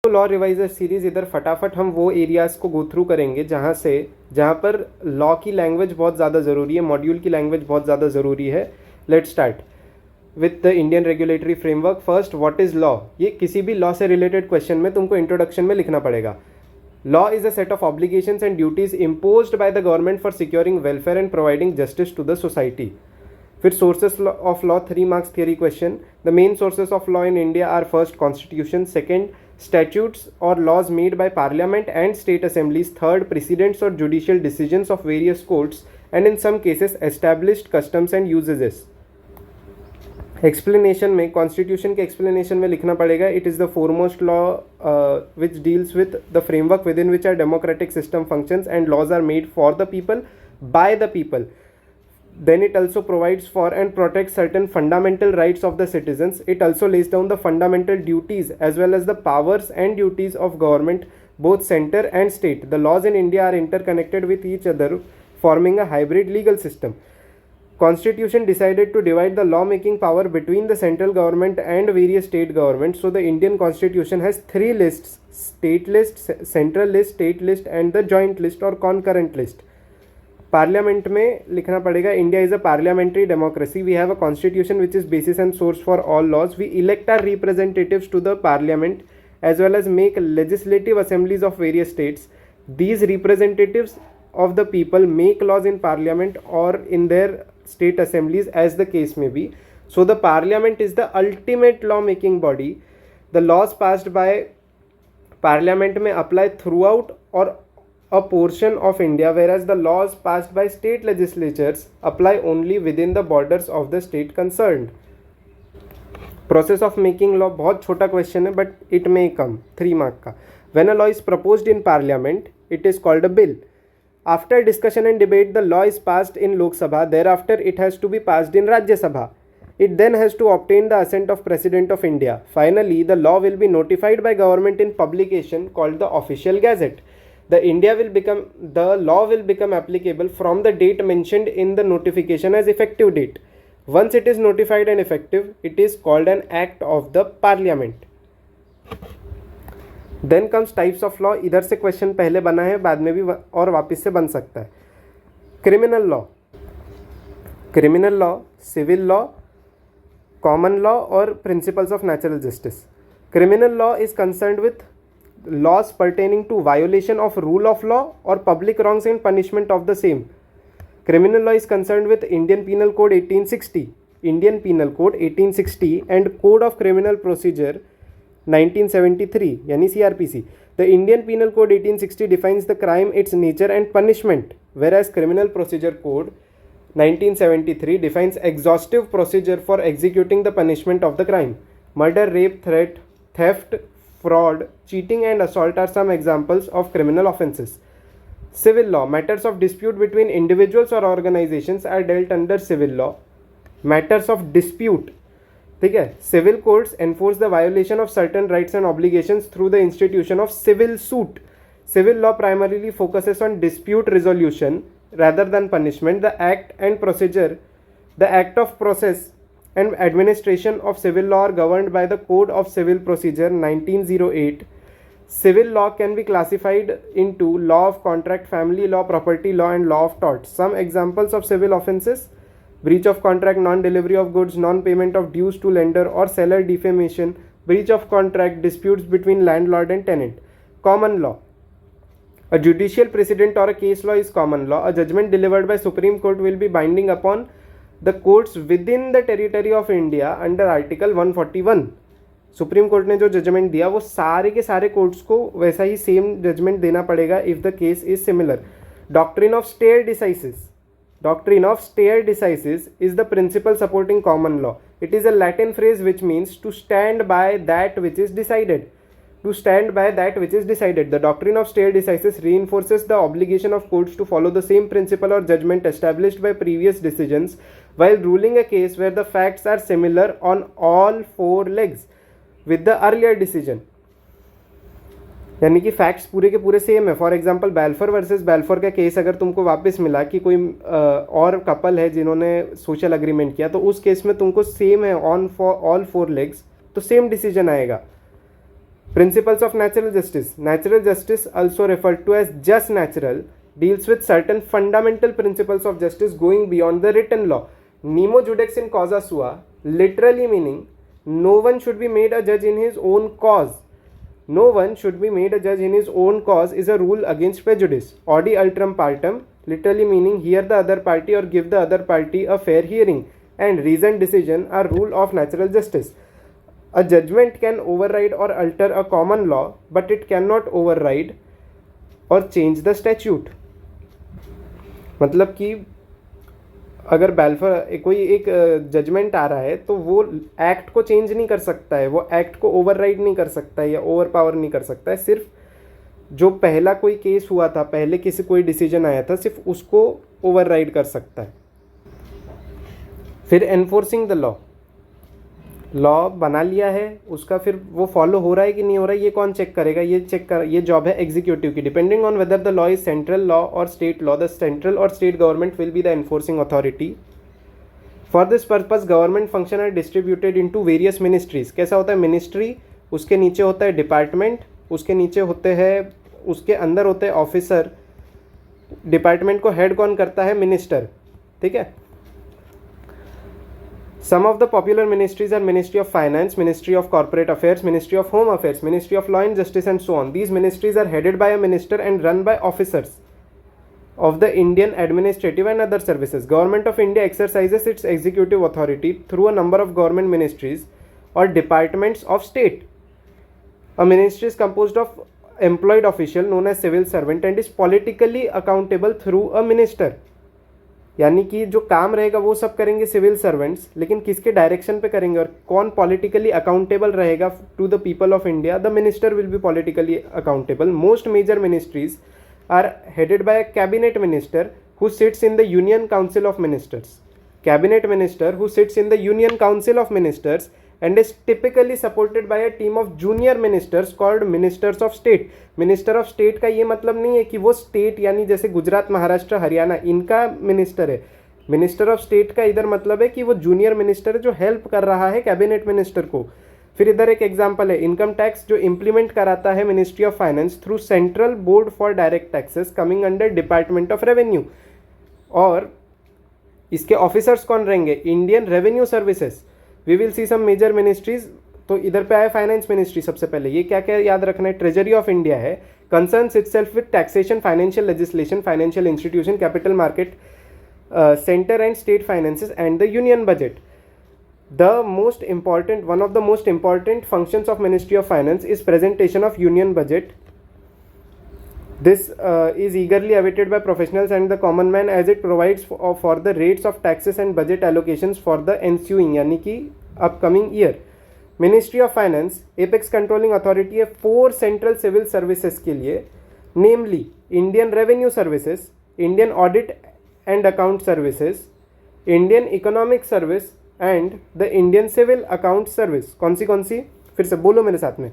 Law रिवाइजर series, इधर फटाफट हम वो एरियाज़ को गो थ्रू करेंगे जहाँ पर लॉ की लैंग्वेज बहुत ज़्यादा ज़रूरी है, मॉड्यूल की लैंग्वेज बहुत ज़्यादा ज़रूरी है. Let's start with the Indian regulatory framework. First, what is law. ये किसी भी लॉ से रिलेटेड क्वेश्चन में तुमको इंट्रोडक्शन में लिखना पड़ेगा. Law is a set of obligations and duties imposed by the government for securing welfare and providing justice to the society. फिर sources of law, 3 marks theory question. The main sources of law in India are first constitution, second statutes or laws made by parliament and state assemblies, third precedents or judicial decisions of various courts, and in some cases established customs and usages. Explanation में, constitution के explanation में लिखना पड़ेगा, it is the foremost law which deals with the framework within which our democratic system functions and laws are made for the people by the people. Then it also provides for and protects certain fundamental rights of the citizens. It also lays down the fundamental duties as well as the powers and duties of government, both center and state. The laws in India are interconnected with each other, forming a hybrid legal system. Constitution decided to divide the law-making power between the central government and various state governments. So the Indian Constitution has 3 lists: state list, central list, state list, and the joint list or concurrent list. Parliament में लिखना पड़ेगा, India is a parliamentary democracy. We have a constitution which is basis and source for all laws. We elect our representatives to the parliament as well as make legislative assemblies of various states. These representatives of the people make laws in parliament or in their state assemblies as the case may be. So the parliament is the ultimate law making body. The laws passed by parliament may apply throughout or a portion of India, whereas the laws passed by state legislatures apply only within the borders of the state concerned. Process of making law बहुत छोटा question है but it may come, 3 mark का. When a law is proposed in parliament, it is called a bill. After discussion and debate, the law is passed in Lok Sabha. Thereafter, it has to be passed in Rajya Sabha. It then has to obtain the assent of President of India. Finally, the law will be notified by government in publication called the Official Gazette. The law will become applicable from the date mentioned in the notification as effective date. Once it is notified and effective, it is called an act of the Parliament. Then comes types of law. इधर से question पहले बना है, बाद में भी और वापस से बन सकता है. Criminal law, civil law, common law और principles of natural justice. Criminal law is concerned with laws pertaining to violation of rule of law और public wrongs and punishment of the same. Criminal law is concerned with Indian penal code 1860 and code of criminal procedure 1973 यानी CRPC. The Indian Penal Code 1860 defines the crime, its nature and punishment, whereas Criminal Procedure Code 1973 defines exhaustive procedure for executing the punishment of the crime. Murder, rape, theft, fraud, cheating and assault are some examples of criminal offences. Civil law, matters of dispute between individuals or organizations are dealt under civil law. Matters of dispute, ठीक है. Civil courts enforce the violation of certain rights and obligations through the institution of civil suit. Civil law primarily focuses on dispute resolution rather than punishment. The act of process and administration of civil law are governed by the Code of Civil Procedure 1908. Civil law can be classified into law of contract, family law, property law and law of tort. Some examples of civil offences: breach of contract, non-delivery of goods, non-payment of dues to lender or seller, defamation, breach of contract, disputes between landlord and tenant. Common law, a judicial precedent or a case law is common law. A judgment delivered by Supreme Court will be binding upon the courts within the territory of India under Article 141. Supreme court ने जो judgement दिया वो सारे के सारे courts को वैसा ही same judgment देना पड़ेगा if the case is similar. Doctrine of stare decisis. Doctrine of stare decisis is the principle supporting common law. It is a Latin phrase which means to stand by that which is decided. The doctrine of stare decisis reinforces the obligation of courts to follow the same principle or judgment established by previous decisions while ruling a case where the facts are similar on all 4 legs with the earlier decision. यानी कि facts पूरे के पूरे same है. For example Balfour versus Balfour का case अगर तुमको वापस मिला कि कोई और कपल है जिन्होंने सोशल अग्रीमेंट किया, तो उस केस में तुमको सेम है ऑन फॉर ऑल 4 लेग्स, तो सेम डिसीजन आएगा. Principles of natural justice. Natural justice, also referred to as just natural, deals with certain fundamental principles of justice going beyond the written law. Nemo judex in causa sua, literally meaning no one should be made a judge in his own cause. No one should be made a judge in his own cause is a rule against prejudice. Audi alteram partem, literally meaning hear the other party or give the other party a fair hearing, and reasoned decision are rule of natural justice. A judgment can override or alter a common law, but it cannot override or change the statute. मतलब कि अगर Balfour कोई एक judgement आ रहा है तो वो act को चेंज नहीं कर सकता है, वो एक्ट को ओवरराइड नहीं कर सकता है या ओवर पावर नहीं कर सकता है. सिर्फ जो पहला कोई केस हुआ था, पहले किसी कोई डिसीजन आया था, सिर्फ उसको ओवरराइड कर सकता है. फिर एनफोर्सिंग द लॉ. लॉ बना लिया है, उसका फिर वो फॉलो हो रहा है कि नहीं हो रहा है, ये कौन चेक करेगा? ये जॉब है एग्जीक्यूटिव की. Depending on whether the law is central law और स्टेट लॉ, द सेंट्रल और state government will be the enforcing authority. For this purpose government function are distributed into various ministries. कैसा होता है? Ministry, उसके नीचे होता है डिपार्टमेंट, उसके नीचे होते हैं, उसके अंदर होते हैं ऑफिसर. डिपार्टमेंट को हेड कौन करता है? मिनिस्टर. ठीक है. Some of the popular ministries are Ministry of Finance, Ministry of Corporate Affairs, Ministry of Home Affairs, Ministry of Law and Justice, and so on. These ministries are headed by a minister and run by officers of the Indian administrative and other services. Government of India exercises its executive authority through a number of government ministries or departments of state. A ministry is composed of employed official known as civil servant and is politically accountable through a minister. यानी कि जो काम रहेगा वो सब करेंगे civil servants, लेकिन किसके डायरेक्शन पे करेंगे और कौन पॉलिटिकली अकाउंटेबल रहेगा to the people of India? The minister will be politically accountable. Most major ministries are headed by a cabinet minister who sits in the union council of ministers. Cabinet minister who sits in the union council of ministers and is typically supported by a team of junior ministers called ministers of state. Minister of state का ये मतलब नहीं है कि वो state यानी जैसे गुजरात, महाराष्ट्र, हरियाणा इनका मिनिस्टर है. मिनिस्टर ऑफ स्टेट का इधर मतलब है कि वो जूनियर मिनिस्टर है जो हेल्प कर रहा है कैबिनेट मिनिस्टर को. फिर इधर एक एग्जांपल है इनकम टैक्स जो इंप्लीमेंट कराता है ministry of finance through central board for direct taxes coming under department of revenue. और इसके ऑफिसर्स कौन रहेंगे? Indian revenue services. We will see some major ministries. तो इधर पे आया फाइनेंस मिनिस्ट्री सबसे पहले. ये क्या क्या याद रखना है? ट्रेजरी ऑफ इंडिया है, concerns itself with taxation, financial legislation, financial institution, capital market, centre and state finances and the union budget. one of the most important functions of Ministry of Finance is presentation of union budget. This is eagerly awaited by professionals and the common man as it provides for the rates of taxes and budget allocations for the ensuing यानी कि upcoming year. Ministry of Finance apex controlling authority है 4 central civil services के लिए, namely Indian Revenue Services, Indian Audit and Account Services, Indian Economic Service and the Indian Civil Account Service. कौन सी? फिर से बोलो मेरे साथ में.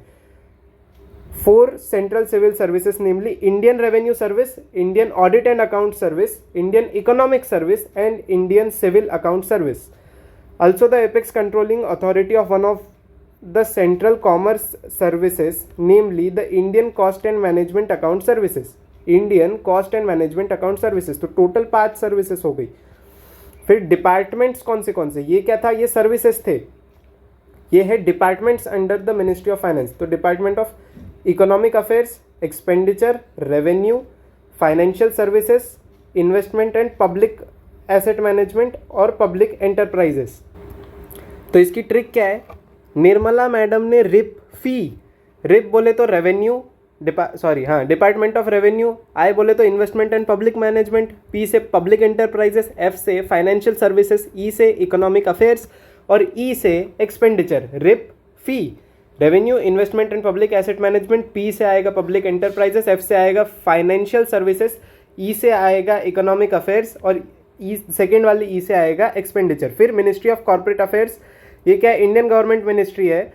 4 central civil services, namely Indian Revenue Service, Indian Audit and Account Service, Indian Economic Service and Indian Civil Account Service. Also the apex controlling authority of one of the central commerce services, namely the Indian Cost and Management Account Services. Indian Cost and Management Account Services. तो total 5 services हो गई. फिर departments कौन से? ये क्या था? ये सर्विसेज थे. ये है departments under the ministry of finance. तो department of economic affairs, expenditure, revenue, financial services, investment and public asset management और पब्लिक एंटरप्राइजेस. तो इसकी ट्रिक क्या है? निर्मला मैडम ने रिप फी, रिप बोले तो revenue, department of revenue, I बोले तो investment and public management, P से पब्लिक एंटरप्राइजेस, एफ से फाइनेंशियल सर्विसेज, ई से इकोनॉमिक अफेयर्स और ई से एक्सपेंडिचर. रिप फी, revenue, investment and public asset management, P से आएगा पब्लिक एंटरप्राइजेस, एफ से आएगा फाइनेंशियल सर्विसेज, ई से आएगा इकोनॉमिक अफेयर्स और ई सेकेंड वाली ई से आएगा एक्सपेंडिचर. फिर मिनिस्ट्री ऑफ कॉर्पोरेट अफेयर्स, ये क्या है? इंडियन गवर्नमेंट मिनिस्ट्री है.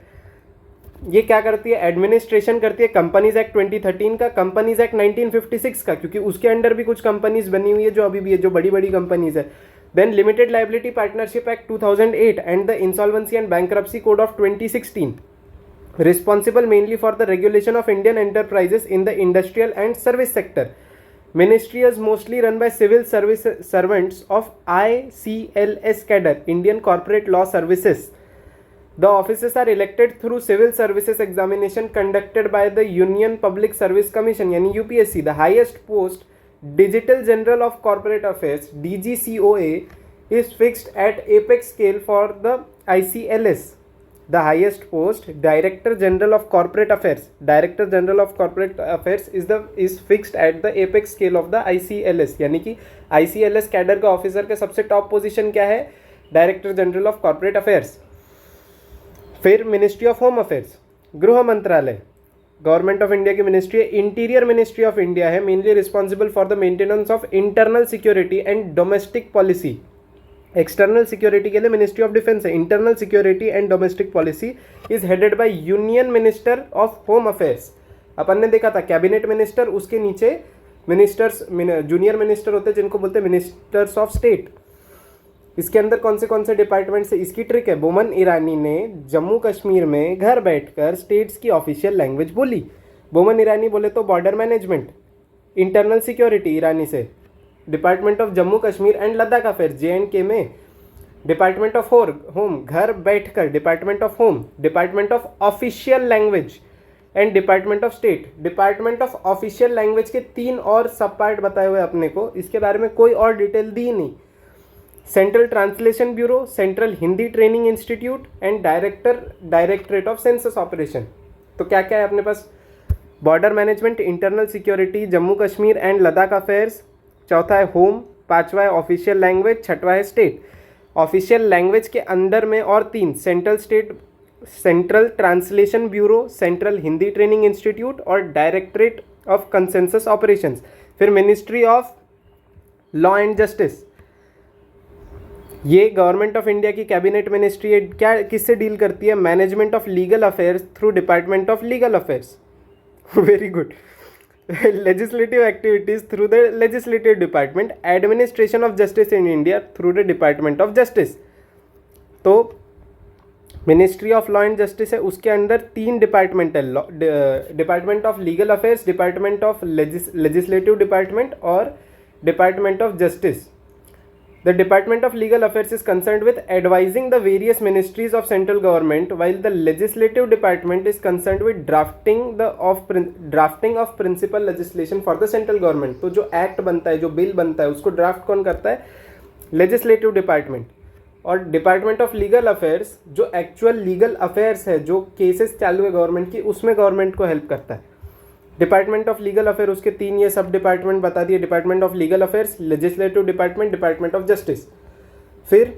ये क्या करती है? एडमिनिस्ट्रेशन करती है कंपनीज एक्ट 2013 का, कंपनीज एक्ट 1956 का, क्योंकि उसके अंडर भी कुछ कंपनीज बनी हुई है जो अभी भी है, जो बड़ी बड़ी कंपनीज है. Then limited liability partnership act 2008 and the insolvency and bankruptcy code of 2016. responsible mainly for the regulation of Indian enterprises in the industrial and service sector. Ministry is mostly run by civil service servants of ICLS cadre, Indian Corporate Law Services. The officers are elected through civil services examination conducted by the Union Public Service Commission यानी UPSC. The highest post, Digital General of Corporate Affairs, DGCOA, is fixed at apex scale for the ICLS. The highest post, Director General of Corporate Affairs, Director General of Corporate Affairs is fixed at the apex scale of the ICLS. यानी कि ICLS cadre का officer के सबसे top position क्या है? Director general of corporate affairs. फिर ministry of home affairs, गृह मंत्रालय, गवर्नमेंट ऑफ इंडिया की मिनिस्ट्री है. इंटीरियर मिनिस्ट्री ऑफ इंडिया है, mainly responsible for the maintenance of internal security and domestic policy. External security के लिए मिनिस्ट्री ऑफ डिफेंस है. Internal security and domestic policy is headed by union minister of home affairs. अपन ने देखा था cabinet minister, उसके नीचे ministers, junior minister होते हैं जिनको बोलते हैं मिनिस्टर्स ऑफ स्टेट. इसके अंदर कौन से डिपार्टमेंट से, इसकी ट्रिक है. बोमन ईरानी ने जम्मू कश्मीर में घर बैठकर स्टेट्स की ऑफिशियल लैंग्वेज बोली. बोमन ईरानी बोले तो बॉर्डर मैनेजमेंट, इंटरनल सिक्योरिटी ईरानी से, department of Jammu Kashmir and Ladakh affair JNK में, डिपार्टमेंट ऑफ होम घर बैठकर, department of home, department of official language and department of state. Department of official language के 3 और सब पार्ट बताए हुए अपने को, इसके बारे में कोई और डिटेल दी नहीं. Central translation bureau, central Hindi training institute and directorate of census operation. तो क्या क्या है अपने पास? Border management, internal security, Jammu Kashmir and Ladakh affairs. चौथा है होम, पांचवा है ऑफिशियल लैंग्वेज, छठवा है स्टेट. ऑफिशियल लैंग्वेज के अंदर में और 3, central translation bureau, central Hindi training institute और डायरेक्टरेट ऑफ कंसेंसस ऑपरेशंस. फिर ministry of law and justice, ये गवर्नमेंट ऑफ इंडिया की कैबिनेट मिनिस्ट्री है. क्या किससे डील करती है? Management of legal affairs through department of legal affairs. Very good. Legislative activities through the legislative department, administration of justice in India through the department of justice. तो ministry of law and justice है, उसके अंदर 3 department है, department of legal affairs, department of legislative department और department of justice. The Department of Legal Affairs is concerned with advising the various ministries of central government, while the Legislative Department is concerned with drafting of principal legislation for the central government. तो जो act बनता है, जो bill बनता है, उसको draft कौन करता है? Legislative department. और डिपार्टमेंट ऑफ लीगल अफेयर्स जो एक्चुअल लीगल अफेयर्स है, जो केसेस चालू है गवर्नमेंट की, उसमें गवर्नमेंट को हेल्प करता है. डिपार्टमेंट ऑफ लीगल अफेयर, उसके 3 ये सब डिपार्टमेंट बता दिए. Department of legal affairs, legislative department, department of justice. फिर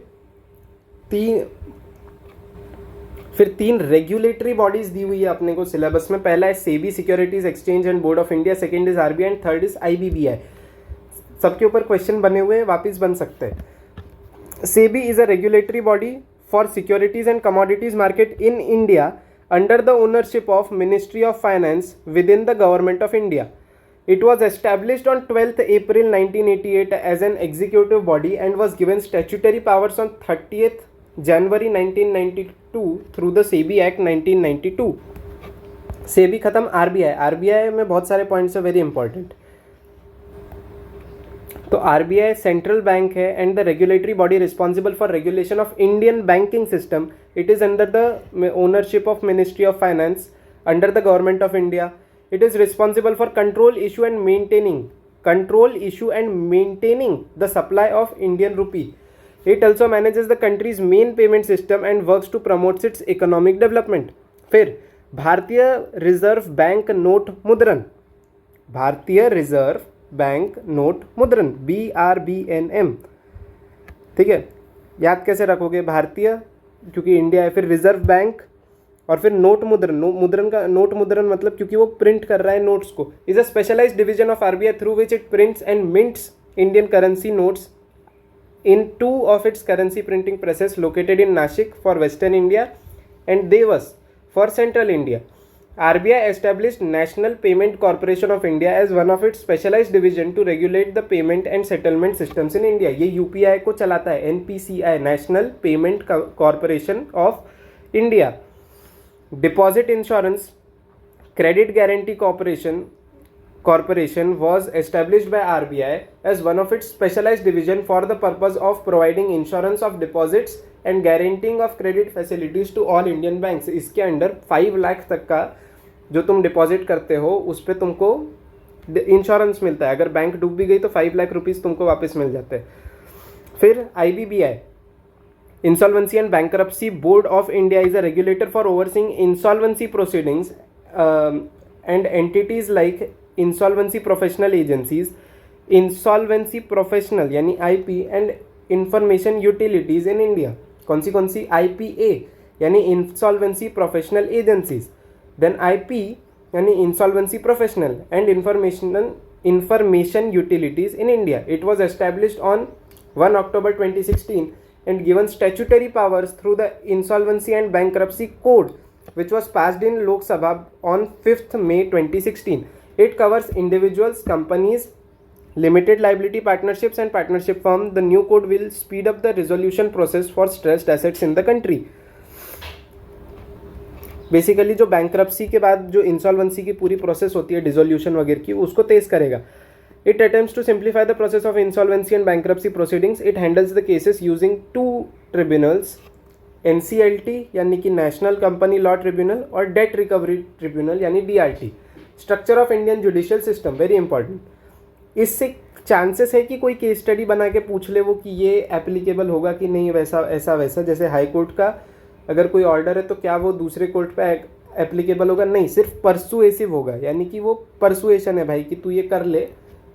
3 रेगुलेटरी बॉडीज दी हुई है अपने को सिलेबस में. पहला है SEBI, securities exchange and board of India. Second is RBI and third is IBBI. सबके ऊपर क्वेश्चन बने हुए हैं, वापिस बन सकते हैं. SEBI is a regulatory body for securities and commodities market in India under the ownership of Ministry of Finance within the Government of India. It was established on 12th April 1988 as an executive body and was given statutory powers on 30th January 1992 through the SEBI Act 1992. SEBI खत्म, RBI में बहुत सारे points है very important. तो RBI central bank है and the regulatory body responsible for regulation of Indian banking system. It is under the ownership of ministry of finance under the government of India. It is responsible for control issue and maintaining the supply of Indian rupee. It also manages the country's main payment system and works to promotes its economic development. फिर भारतीय reserve bank note मुद्रण, भारतीय reserve bank note मुद्रण, BRBNM. ठीक है, याद कैसे रखोगे? भारतीय क्योंकि इंडिया है, फिर रिजर्व बैंक और फिर नोट मुद्रण. नोट मुद्रण मतलब क्योंकि वो प्रिंट कर रहा है नोट्स को. Is a specialized division of RBI through which it prints and mints Indian currency notes in 2 of its currency printing presses located in Nashik for Western India and Devas for Central India. RBI established National Payment Corporation of India as one of its specialized division to regulate the payment and settlement systems in India. ये UPI को चलाता है, NPCI, National Payment Corporation of India. Deposit insurance credit guarantee corporation was established by RBI as one of its specialized division for the purpose of providing insurance of deposits and guaranteeing of credit facilities to all Indian banks. इसके under 5 lakh तक का जो तुम deposit करते हो उस पर तुमको इंश्योरेंस मिलता है. अगर बैंक डूब भी गई तो 5 लाख रुपीज़ तुमको वापस मिल जाते हैं. फिर IBBI Insolvency and Bankruptcy Board of India is a regulator for overseeing insolvency proceedings and entities like insolvency professional agencies, insolvency professional यानी IP and information utilities in India. कौन सी IPA यानी insolvency professional agencies, then IP यानी insolvency professional and information utilities in India. It was established on 1 October 2016 and given statutory powers through the Insolvency and Bankruptcy Code, which was passed in Lok Sabha on 5th May 2016. It covers individuals, companies, limited liability partnerships and partnership firms. The new code will speed up the resolution process for stressed assets in the country. Basically जो bankruptcy के बाद जो insolvency की पूरी process होती है dissolution वगैरह की, उसको तेज करेगा. It attempts to simplify the process of insolvency and bankruptcy proceedings. It handles the cases using 2 tribunals, NCLT यानी कि नेशनल कंपनी लॉ ट्रिब्यूनल और डेट रिकवरी ट्रिब्यूनल यानी DRT. Structure of Indian judicial system very important. इससे chances है कि कोई case study बना के पूछ ले वो कि ये एप्लीकेबल होगा कि नहीं, वैसा ऐसा वैसा. जैसे हाई कोर्ट का अगर कोई ऑर्डर है तो क्या वो दूसरे कोर्ट पे एप्लीकेबल होगा? नहीं, सिर्फ परसुएसिव होगा, यानी कि वो परसुएशन है भाई कि तू ये कर ले,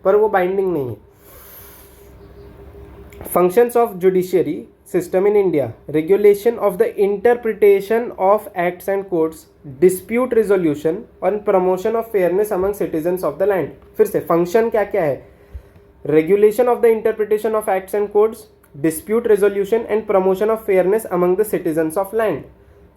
पर वो बाइंडिंग नहीं है. Functions of judiciary system in India: regulation of the interpretation of acts and courts, dispute resolution and promotion of fairness among citizens of the land. फिर से फंक्शन क्या क्या है? regulation of the interpretation of acts and courts, dispute resolution and promotion of fairness among the citizens of land.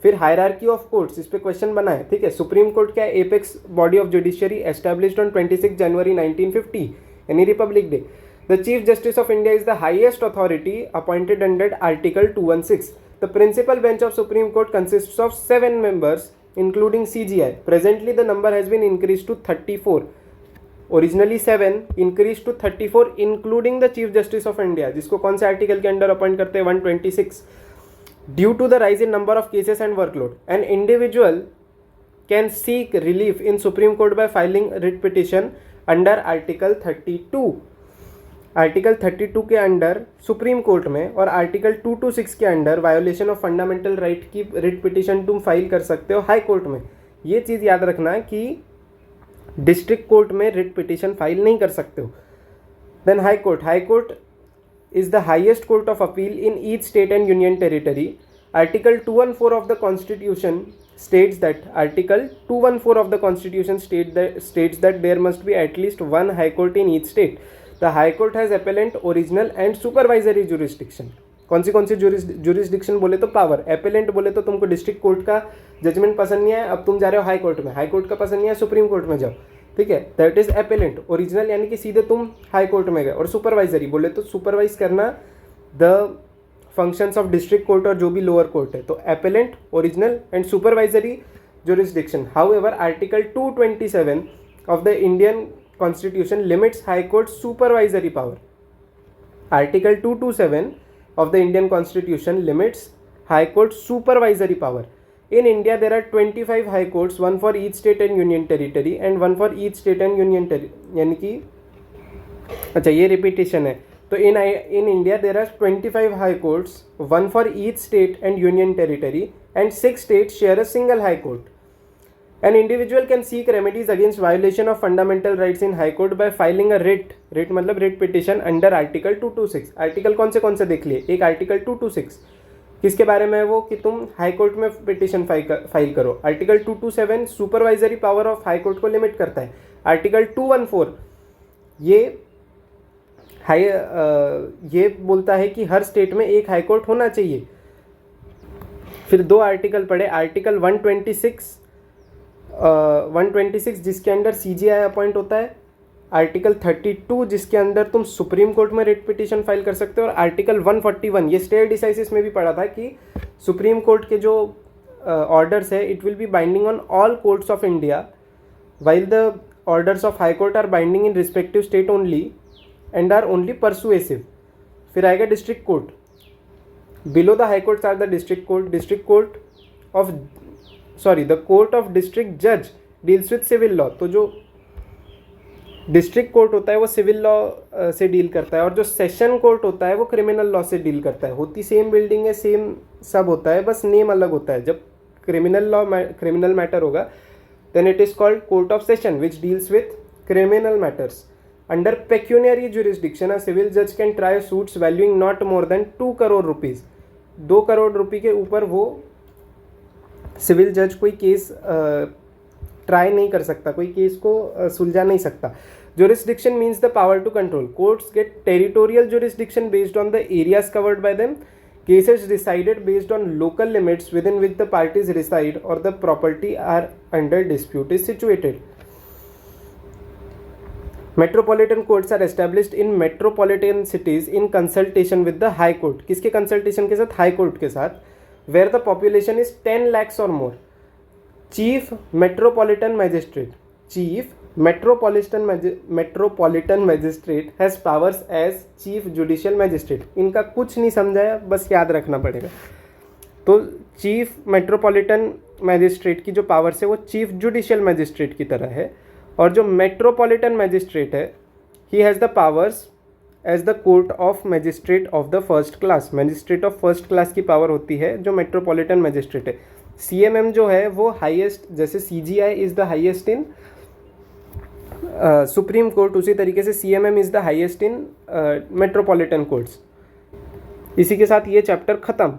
फिर hierarchy of courts, इस पे question बना है. ठीक है, सुप्रीम कोर्ट क्या है? Apex body of judiciary, established on 26 जनवरी 1950 यानी Republic day. The Chief Justice of India is the highest authority appointed under Article 216. The principal bench of Supreme Court consists of 7 members, including CGI. Presently, the number has been increased to 34. Originally 7, increased to 34, including the Chief Justice of India, जिसको कौन से article के under appoint करते हैं? 126. Due to the rise in number of cases and workload, an individual can seek relief in Supreme Court by filing writ petition under Article 32. Article 32 के under supreme court में और article 226 के under violation of fundamental right की writ petition तुम file कर सकते हो high court में. ये चीज़ याद रखना कि डिस्ट्रिक्ट कोर्ट में रिट पिटिशन फाइल नहीं कर सकते हो. Then high court is the highest court of appeal in each state and union territory. Article 214 of the constitution states that Article 214 of the Constitution states that there must be at least one High Court in each state. The High Court has appellant, original and supervisory jurisdiction. कौन सी jurisdiction बोले तो power. appellant बोले तो तुमको district court का judgement पसंद नहीं है, अब तुम जा रहे हो हाई कोर्ट में. हाई कोर्ट का पसंद नहीं है, सुप्रीम कोर्ट में जाओ. ठीक है, दैट इज appellant. ओरिजिनल यानी कि सीधे तुम हाई कोर्ट में गए. और सुपरवाइजरी बोले तो सुपरवाइज करना the functions of district court और जो भी लोअर कोर्ट है. तो appellant, original and supervisory jurisdiction. However, Article 227 of the Indian Constitution limits High Court's supervisory power. Article 227 of the Indian Constitution limits High Court's supervisory power. In India, there are 25 High Courts, one for each state and union territory and one for each state and union territory. यानी कि अच्छा ये repetition है. तो in India there are 25 High Courts, one for each state and union territory, and 6 states share a single High Court. An individual can seek remedies against violation of fundamental rights in High Court by filing a writ मतलब writ petition under Article 226. Article कौन से देख लिए? एक article 226 किसके बारे में है वो कि तुम हाई कोर्ट में पिटिशन फाइल करो. Article 227 supervisory power of high court को लिमिट करता है. आर्टिकल 214 ये बोलता है कि हर स्टेट में एक हाई कोर्ट होना चाहिए. फिर 2 आर्टिकल पढ़े. आर्टिकल 126 जिसके अंडर CGI अपॉइंट होता है. आर्टिकल 32 जिसके अंदर तुम सुप्रीम कोर्ट में रिट पिटिशन फाइल कर सकते हो. और आर्टिकल 141 ये स्टे डिसाइसिस में भी पढ़ा था कि सुप्रीम कोर्ट के जो ऑर्डर्स है it will be binding on all courts of India, while the orders of high court are binding in respective state only and are only persuasive. फिर आएगा district court. Below the high courts are the district court. The court of district judge deals with civil law. तो जो district court होता है वो civil law से deal करता है, और जो सेशन कोर्ट होता है वो क्रिमिनल लॉ से डील करता है. होती सेम बिल्डिंग है, सेम सब होता है, बस नेम अलग होता है. जब क्रिमिनल मैटर होगा then it is called court of session which deals with criminal matters. Under pecuniary jurisdiction a civil judge can try suits valuing not more than 2 crore rupees. 2 crore रुपये के ऊपर वो सिविल जज कोई केस ट्राई नहीं कर सकता, कोई केस को सुलझा नहीं सकता. Jurisdiction means the power to control. Courts get territorial jurisdiction based on the areas covered by them. Cases decided based on local limits within which the parties reside or the property are under dispute is situated. Metropolitan courts are established in metropolitan cities in consultation with the high court. किसके consultation के साथ? High court के साथ. Where the population is 10 lakhs or more. Chief Metropolitan Magistrate has powers as Chief Judicial Magistrate. इनका कुछ नहीं समझाया, बस याद रखना पड़ेगा. तो चीफ मेट्रोपॉलिटन मैजिस्ट्रेट की जो पावर्स है वो चीफ जुडिशियल मैजिस्ट्रेट की तरह है, और जो मेट्रोपॉलिटन मैजिस्ट्रेट है he has the powers as the court of magistrate of the first class. Magistrate of first class की पावर होती है जो मेट्रोपॉलिटन मैजिस्ट्रेट है. CMM जो है वो हाईएस्ट, जैसे CGI is the highest in supreme court, उसी तरीके से CMM is the highest in metropolitan courts. इसी के साथ ये चैप्टर ख़त्म.